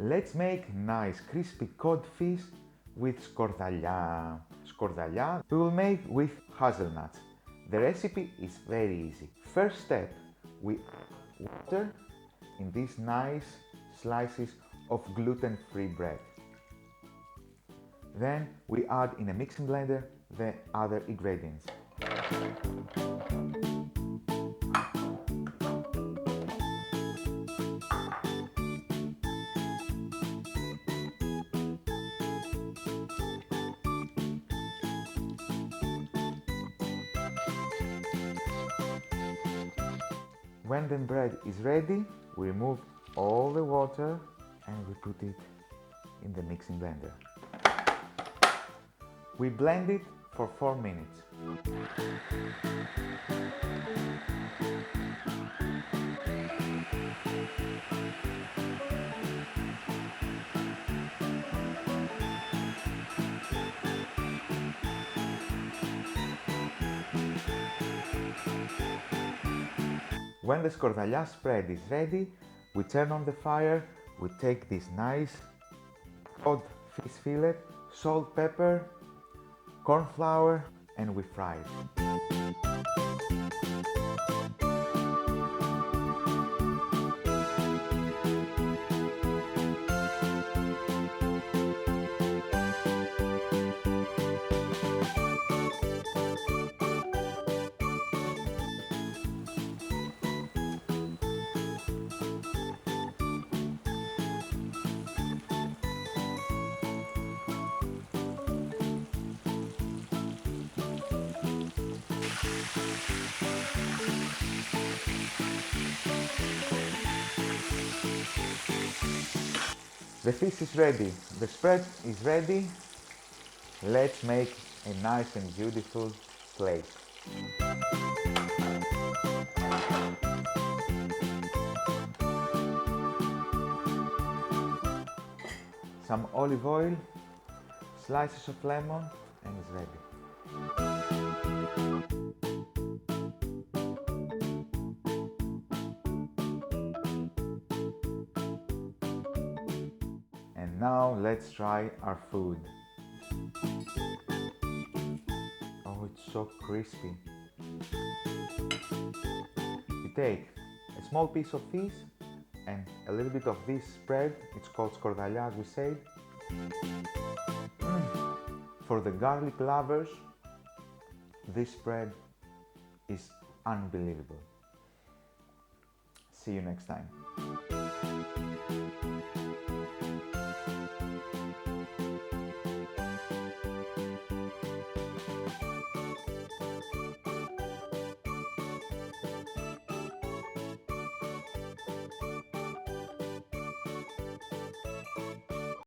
Let's make nice crispy codfish with Skordalia. Skordalia we will make with hazelnuts. The recipe is very easy. First step, we add water in these nice slices of gluten-free bread. Then we add in a mixing blender the other ingredients. When the bread is ready, we remove all the water and we put it in the mixing blender. We blend it for 4 minutes. When the Skordalia spread is ready, we turn on the fire, we take this nice cod fish fillet, salt, pepper, corn flour, and we fry it. The fish is ready, the spread is ready. Let's make a nice and beautiful plate. Some olive oil, slices of lemon, and it's ready. And now let's try our food. Oh, it's so crispy. You take a small piece of fish and a little bit of this spread, it's called Skordalia as we said. For the garlic lovers, this spread is unbelievable. See you next time.